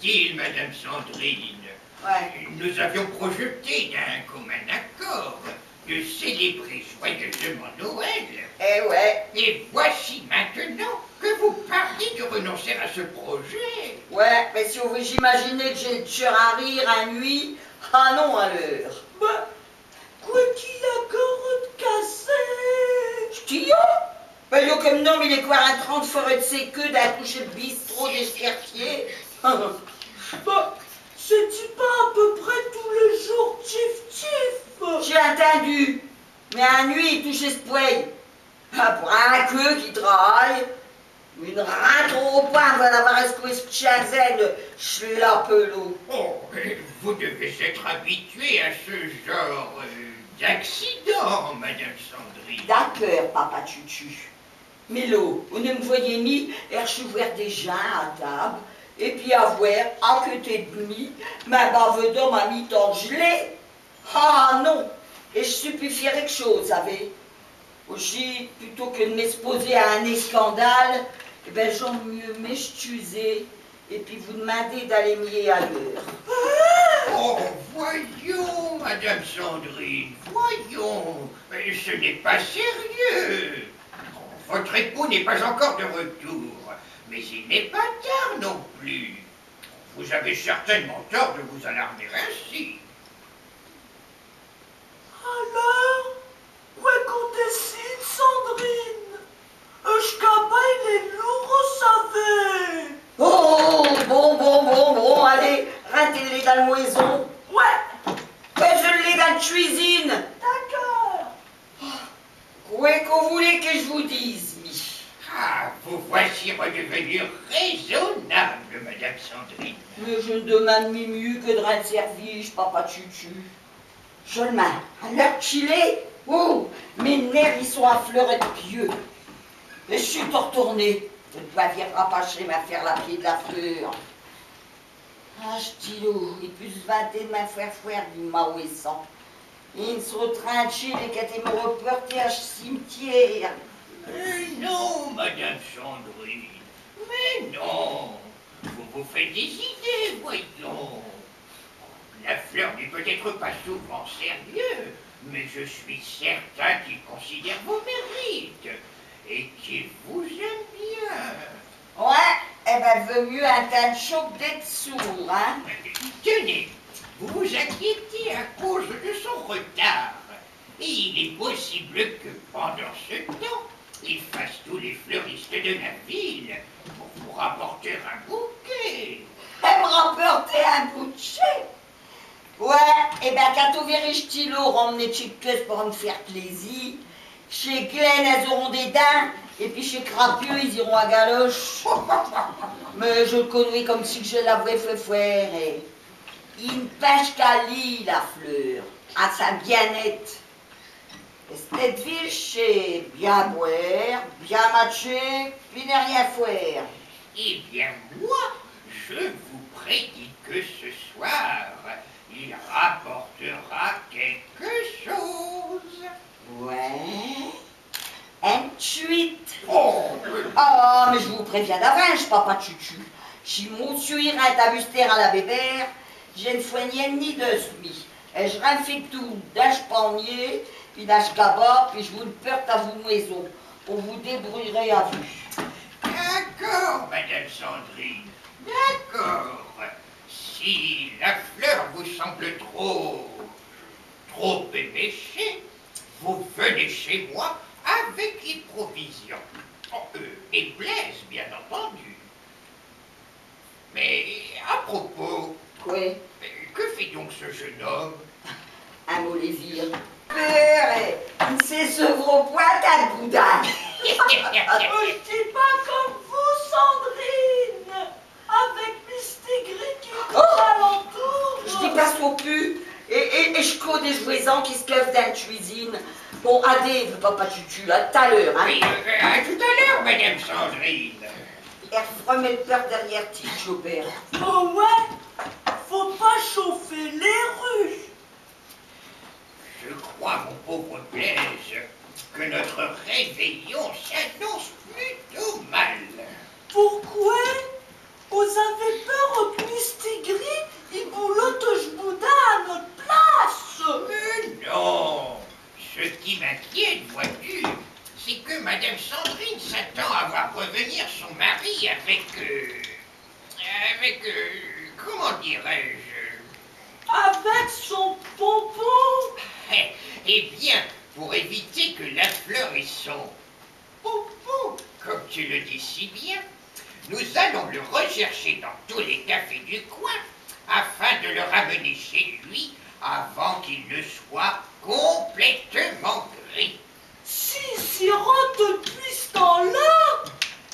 paraît-il, Madame Sandrine, nous avions projeté d'un commun accord de célébrer joyeusement Noël. Eh ouais. Et voici maintenant que vous parlez de renoncer à ce projet. Ouais, mais si vous imaginez que j'ai le cœur à rire à nuit, ah non à l'heure. Bah, quoi qu'il a encore de cassé. Ch'tillon. Ben yo comme non, mais il est quoi un 30 forêt de ses queues d'un coucher de bistrot d'escartier. Bah, c'est-tu pas à peu près tous les jours tif-tif? J'ai entendu. Mais à nuit, il touche ce poil. Ah, pour un queue qui travaille. Une rate au pain va l'avoir escoué ce chazen, schlapelot. Oh, vous devez être habitué à ce genre d'accident, Madame Sandrine. D'accord, papa Tutu. Mais l'eau, vous ne me voyez ni ouvert déjà à table, et puis à voir, à côté de mi, ma bave d'homme m'a mis en gelée. Ah non, et je suis plus fière que chose, savez. Aussi, plutôt que de m'exposer à un scandale, eh ben j'aime mieux m'excuser et puis vous demander d'aller mieux ailleurs. Oh, voyons, Madame Sandrine, voyons, ce n'est pas sérieux. Votre époux n'est pas encore de retour, mais il n'est pas tard non plus. Vous avez certainement tort de vous alarmer ainsi. Alors, quoi qu'on décide, Sandrine? Je pas il est lourd, vous savez. Oh, bon, allez, ratez-les dans la maison. Ouais, Ben, je l'ai dans la cuisine. d'accord. Quoi qu'on voulait que je vous dise, mi? Ah, vous voici redevenue raisonnable, Madame Sandrine. Mais je ne demande ni mieux que de rendre service, papa Tutu. Je le mets à l'heure qu'il est. Oh, mes nerfs, ils sont à fleur et de pieux. Et je suis retournée. Je dois viendra pas chez ma faire la pied de la fleur. Ah, stylo, il peut se vanter de ma faire du maouessant. Il se retranché les qu'à me reporter à cimetière. Non, Madame Sandrine, mais non. Vous vous faites des idées, voyons. La fleur n'est peut-être pas souvent sérieux, mais je suis certain qu'il considère vos mérites et qu'il vous aime bien. Ouais, eh ben, vaut mieux un tas de choc d'être sourd, hein. Tenez, vous vous inquiétez à cause de son retard. Et il est possible que pendant ce temps, il fasse tous les fleuristes de la ville pour vous rapporter un bouquet. Elle me rapporter un bouquet. Ouais, et ben quand on verra stylo ramener chiqueuse pour me faire plaisir, chez Glenn elles auront des dents, et puis chez Crapieux ils iront à galoche. Mais je le connais comme si je l'avais fait faire. Et il ne pêche qu'à lit la fleur, à sa bien-être. Et cette ville, c'est bien boire, bien matcher, puis ne rien faire. Eh bien, moi, je vous prédis que ce soir, il rapportera quelque chose. Ouais. Un tweet. Oh, Ah, mais je vous préviens d'avance, papa Tutu. Si monsieur ira t'abuster à la bébère, j'ai une foignée ni de semi. Et je raffique tout d'âge panier, puis d'âge cabas, puis je vous le porte à vous maison. Pour vous débrouillerez à vue. d'accord, Madame Sandrine, d'accord. Si la fleur vous semble trop éméchée, vous venez chez moi avec les provisions. Oh, et Blaise, bien entendu. Mais à propos, Quoi? que fait donc ce jeune homme? Un mot les vire. Père, c'est ce gros pointe à boudin. Je dis pas comme vous, Sandrine. Avec Mistigri qui est alentour. Je dis pas son pu. Et je code des jouaisons qui se clavent dans la cuisine. Bon, allez, papa Tutu, à tout à l'heure, hein. Oui, à tout à l'heure, Madame Sandrine. Elle remet le peur derrière Ticho, père. Oh ouais, faut pas chauffer les rues. Je crois, mon pauvre Blaise, que notre réveillon s'annonce plutôt mal. Pourquoi? Vous avez peur au Mistigri? qui m'inquiète, vois-tu, c'est que Madame Sandrine s'attend à voir revenir son mari comment dirais-je? Avec son pompon. Eh bien, pour éviter que la fleur et son pompon, comme tu le dis si bien, nous allons le rechercher dans tous les cafés du coin afin de le ramener chez lui avant qu'il ne soit complètement gris. S'il s'y rend depuis ce temps-là,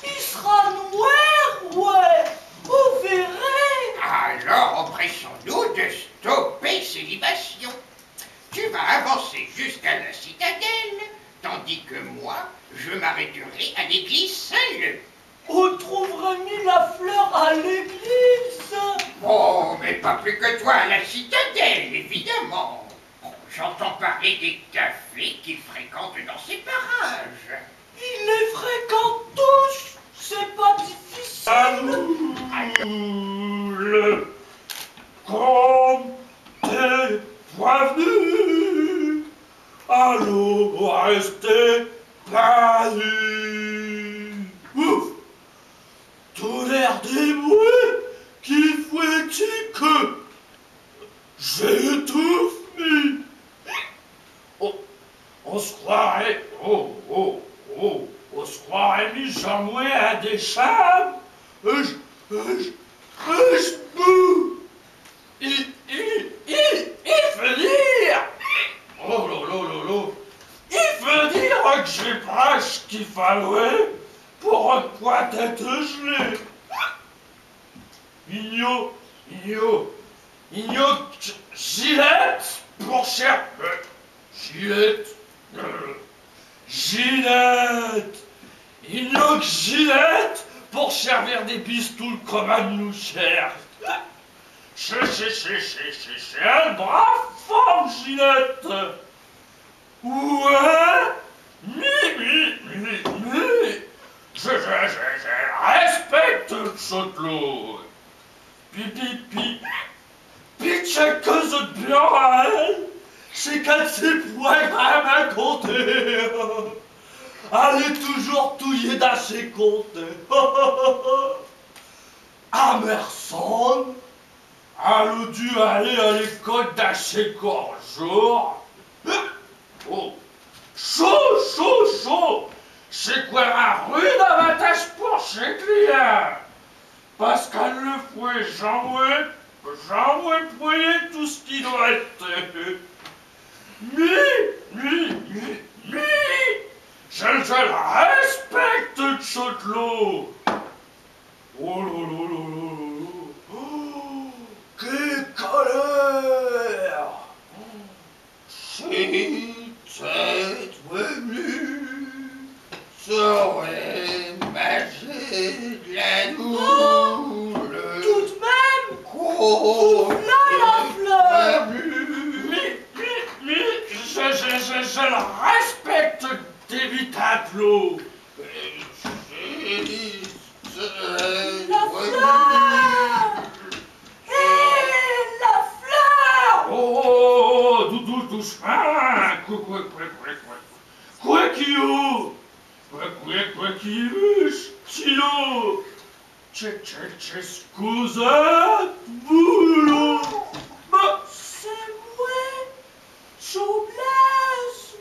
il sera noir, ouais, vous verrez. Alors empressons-nous de stopper ces libations. Tu vas avancer jusqu'à la citadelle, tandis que moi, je m'arrêterai à l'église Saint-Leu. On trouverait mis la fleur à l'église. Oh, mais pas plus que toi à la citadelle, évidemment. J'entends parler des cafés qu'il fréquente dans ces parages. Il les fréquente tous, c'est pas difficile. Le comte est venu, allons rester Paris. Ouf, tout l'air des bruits qui fouettent que j'étouffe. Oh, on se croirait, on se croirait mis jamoué à des chams. Je bouge. Il veut dire. Oh lolo. Il veut dire que j'ai pas ce qu'il fallait pour un poids d'être gelé. Gillette pour cher. Gillette. Gillette pour servir des bistoules comme à nous cher. C'est un brave femme, Ginette. Ouais. Je respecte le châtelot. Puis quelque chose de bien à elle, c'est qu'elle sait point quand même compter. Elle est toujours touillée dans ses comptes. À Merson, elle a dû aller à l'école d'assez jour. Oh, chaud. C'est quoi un rude avantage pour ses clients. Parce qu'elle le fouet, j'en veux pouiller tout ce qui doit être. Mais, je le respecte, le châtelot. Oh lolo. Oh, quelle colère. Si cette venue saurait mâcher de la douleur. Tout de même, Oh, là la fleur. Mais, je le respecte, David Atlo. La fleur. Hé, la fleur. Oh, doucement. Quoi qu'il y stylo. Scusa, boulot. C'est moi, Joblesse.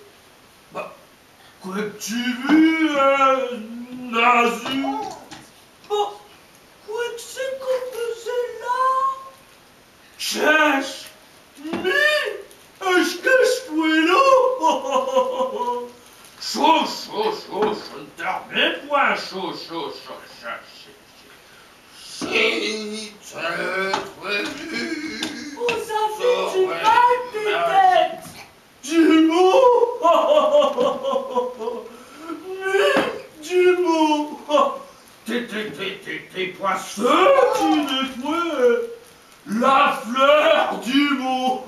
Quoi que tu veux, nazi? Bon, quoi que c'est qu'on faisait là? Cherche, mais est-ce que je suis là? Chaud, je ne termine point, chaud. si cette venue Vous avez du mal, peut-être. Du mot. Mais du mot. T'es poisseux qui nettoie la fleur du mot.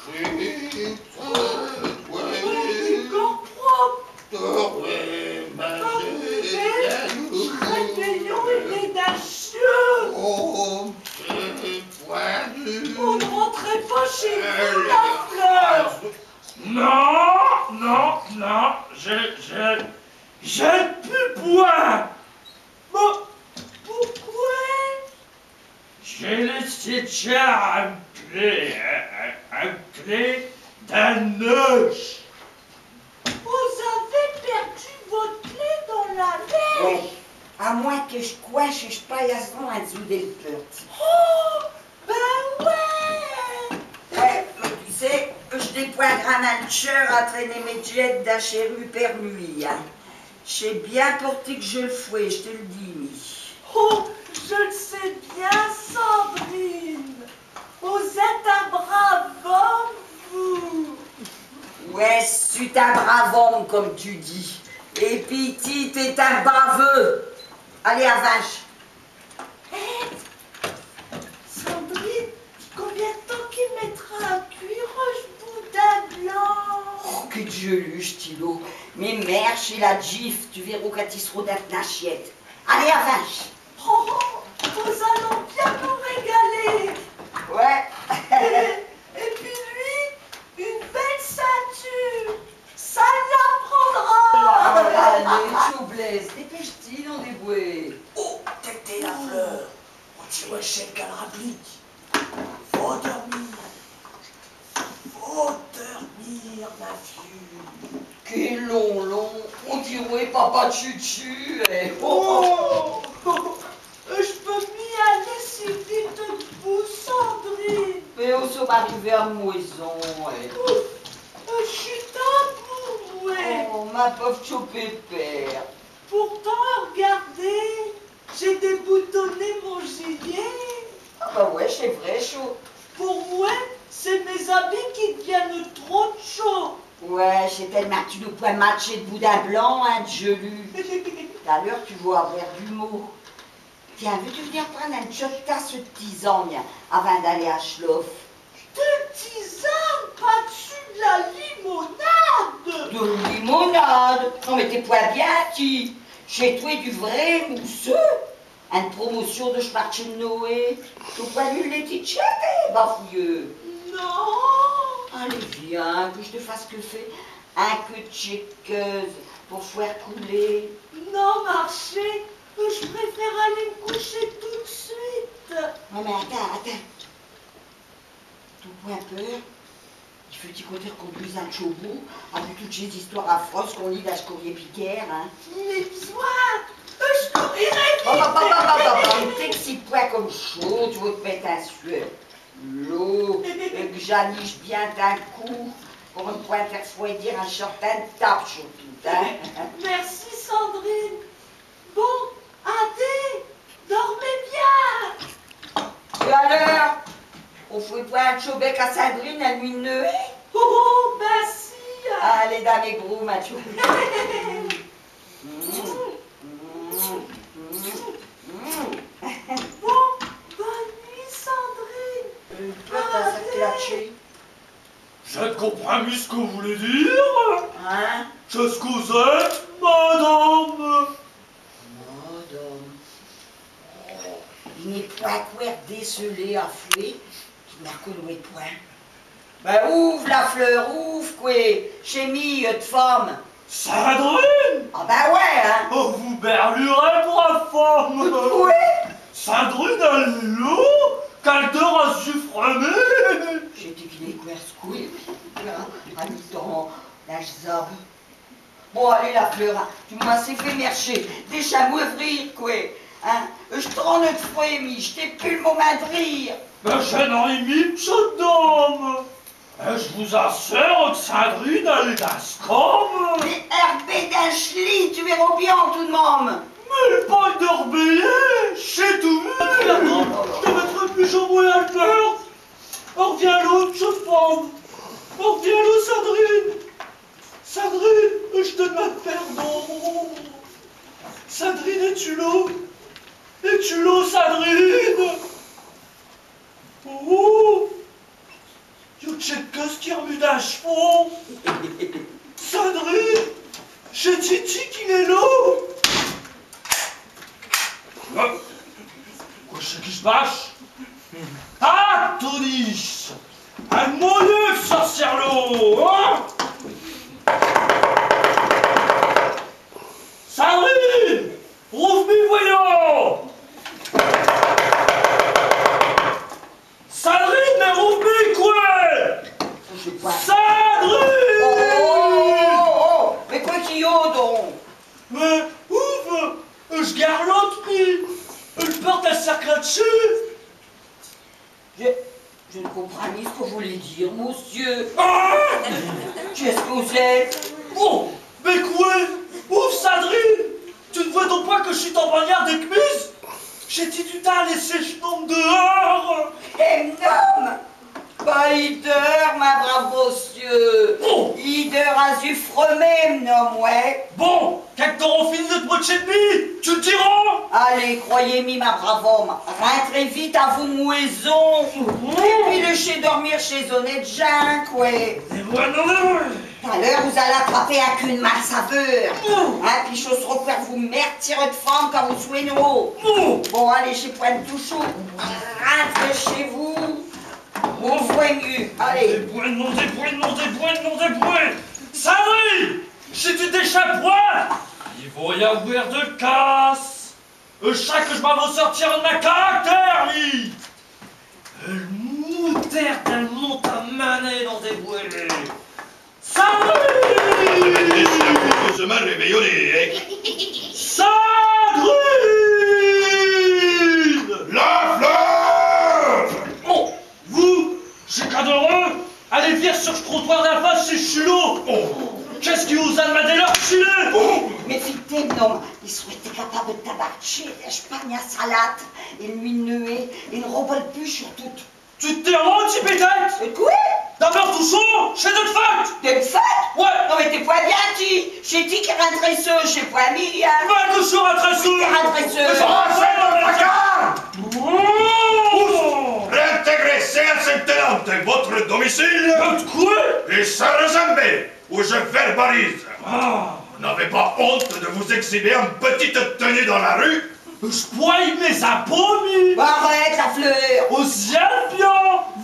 si cette Du venue corps propre. t'aurait mâché la douleur. Réveillons et audacieux. Oh, c'est poilu. On ne rentrait pas chez vous, la fleur. si tiens un clé d'un noche. Vous avez perdu votre clé dans la neige. Ouais. À moins que je coinche et je paillasse en dessous des portes. Oh, ben ouais. Ouais, mais tu sais, je dépoindrai un mancheur à traîner mes jets d'un chéru per nuit. Hein. J'ai bien porté que je le fouais, je te le dis. Oh, je le sais bien, Sandrine. Vous êtes un brave homme, vous. Ouais, c'est un brave homme, comme tu dis. Et Petit est un baveux. Allez, à vache. Sandrine, combien de temps qu'il mettra à cuire ce boudin blanc? Oh, que Dieu lu, stylo. Mais merde, chez la gif, tu verras quand il sera dans une assiette. Allez, à vache. Oh, nous allons bien nous régaler. Ouais. Et puis lui, une belle ceinture. Ça l'apprendra. Allez, Choublesse, dépêche-t-il, on est boué. Oh, tété la fleur. On tire un chèque à la rapplique. Faut dormir. Faut dormir, ma fille. Quel long. On dirait papa Chuchu. Eh. Oh, je peux m'y aller si vite que vous, Sandrine. Mais on s'en arrivé à moison. Eh. Je suis tant bourrée. Oh, ma pauvre Chopépère. Pourtant, regardez, j'ai déboutonné mon gilet. Ah bah ouais, c'est vrai, chaud. Pour moi, c'est mes habits qui deviennent trop chauds. Ouais, c'est tellement que tu nous peux matcher de boudin blanc, hein, de gelu. Tout à l'heure, tu vas avoir du mot. Tiens, veux-tu venir prendre un shot de tasse de tisane avant d'aller à Schloff? De tisane, pas dessus de la limonade. De limonade. Non mais t'es pas bien, qui? Chez toi, du vrai mousseux. Une promotion de marché de Noé. Tu pas lu les petites chattes, bafouilleux. Non. Allez, viens, que je te fasse que fait. Un peu de chequeuse pour faire couler. Non, marché, je préfère aller me coucher tout de suite. Non mais attends. Tout point peur. Il faut y compter qu'on conduise un chobo avec toutes ces histoires affreuses qu'on lit dans ce courrier piquaire, hein. Mais toi, je courirai Ne t'excite pas comme chaud, tu veux te mettre un sueur. L'eau, que j'aniche bien d'un coup, pour ne pas faire fouet dire un certain tape surtout, hein. Merci, Sandrine. Bon, allez, dormez bien. Et alors, on fait pas un chobec à Sandrine à nuit de Noël? Oh, ben si. Allez, dans les gros, macho. Bon, bonne nuit, Sandrine. Je ne comprends plus ce que vous voulez dire. Hein? Qu'est-ce que vous êtes, madame? Madame. Il n'est point quoi décelé à fouet, qui n'a que loué point. Ben ouvre la fleur, ouvre quoi, chez mi de femme. Sandrine? Ah ben ouais, hein. Oh, vous berlurez pour la femme. Ouais. Sandrine, elle est là. Quelle dort à sufframer. J'ai dit qu'il est quoi ce couille, à mi-temps, la zab. Bon, allez la fleur, hein. Tu m'as assez fait marcher, déjà m'ouvrir quoi. Hein? Je t'en ai fouet, mi, je t'ai plus le moment de rire. Mais je n'en ai mis cette dame. Et je vous assure que Sandrine, elle est d'ascom. Mais Herbé d'un schli, tu verras bien tout de même. Mais pas d'orbeiller, c'est tout. Je te mettrai plus au moins à l'heure. On revient l'autre, je femme. On revient l'autre, Sandrine. Sandrine, je te demande pardon. Sandrine, es-tu là? Es-tu là, Sandrine? Oh! Y'a quelque qui remue d'un cheveu. Sandrine, j'ai dit qu'il est là. Quoi, c'est qui se passe? Ah, Tonis! Un moyen sorcière-l'eau, hein? Sandrine! Ouvre-moi, voyons! cercle dessus. Je ne comprends ni ce que vous voulez dire, monsieur. Ah! Qu'est-ce que vous êtes? Oh, mais quoi? Ouf, Sandrine! Tu ne vois donc pas que je suis en bagnard des Cmus? J'ai dit du temps à laisser nom dehors! Énorme! Bah, il dort, ma brave monsieur. Oh. Il dort à zuffre même, non, ouais. Bon, quand t'auras fini de te mocher de nuit, tu le diras! Allez, croyez-moi, ma brave homme, rentrez vite à vos maisons. Et puis laissez dormir chez honnête gens, quoi. Et moi, non, non! Tout à l'heure, vous allez attraper avec une mal saveur. Hein, puis chose repère vous merde tire de femme quand vous soignez. Bon, allez, chez Pointe Touchou. Rentrez chez vous. Vous soignez. Allez. Des points! Sandrine! Si tu t'échappes point, il va y avoir de casse! Chaque que je m'en vais sortir de ma caractère, lui! Le mouterre d'un monte à maner dans des boîtes! Sandrine! Je me réveillonné, hein? Sandrine! La fleur! Oh, vous, c'est cadoreux! Allez venir sur ce trottoir d'en face, c'est chulot! Oh. Qu'est-ce qui vous a demandé leur chulé? Oh. Mais vite, non, il serait été capable de tabacher l'Espagne à salade, une nuée, une robe de plus surtout. Tu t'es rendu, peut-être? Et quoi? D'abord, tout chaud, chez notre fête! T'es une fête? Ouais! Non mais t'es pas bien, tu. J'ai dit qu'il rentrait seul, chez pas Emilia. Va que je suis rentré sous! Il rentrait seul. Réintégrez Saint-Saint-Télante, votre domicile, Quoi? et Saint-Rezambé, où je verbalise. Ah! Vous n'avez pas honte de vous exhiber en petite tenue dans la rue? Je poigne mes apômes! Bon, arrête la fleur. Vous y êtes bien,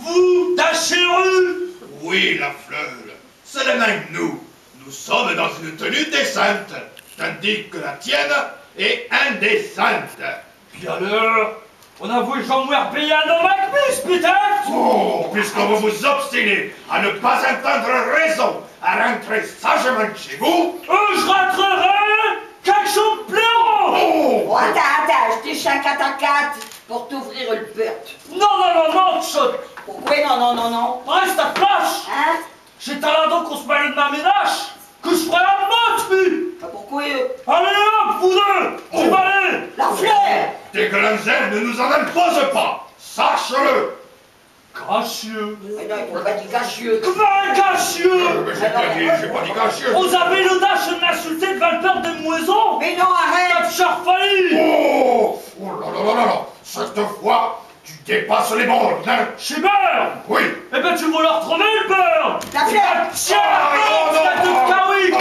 vous, d'Achéru! Oui, la fleur, c'est le même nous. Nous sommes dans une tenue décente, tandis que la tienne est indécente. Puis alors, on a vu Jean-Mouer payer un homme avec plus, peut-être? Oh, puisque vous vous obstinez à ne pas entendre raison, à rentrer sagement chez vous. Je rentrerai quand je me plaira! Oh, attends, je t'ai un 4x4 pour t'ouvrir le porte. Non, chut! Pourquoi non? Reste à place! Hein? J'ai talent qu'on se mêle de ma ménage, que je ferai la motte, lui! Pourquoi Allez hop, vous deux! Tu vas aller! la fleur? Des grands airs ne nous en imposent pas, sache-le. Gracieux! Mais non, il faut pas dire gachieux. Comment gracieux! Mais j'ai pas dit cachieux. Vous avez l'audace de m'insulter devant le peur des moisons! Mais non, arrête. T'as charfailli! Oh, oh là, cette fois, tu dépasses les bornes, hein? Chez Burn! Oui. Eh ben tu vas leur retrouver le beurre! La fleur. Tiens, Ah, non, tête de kawi!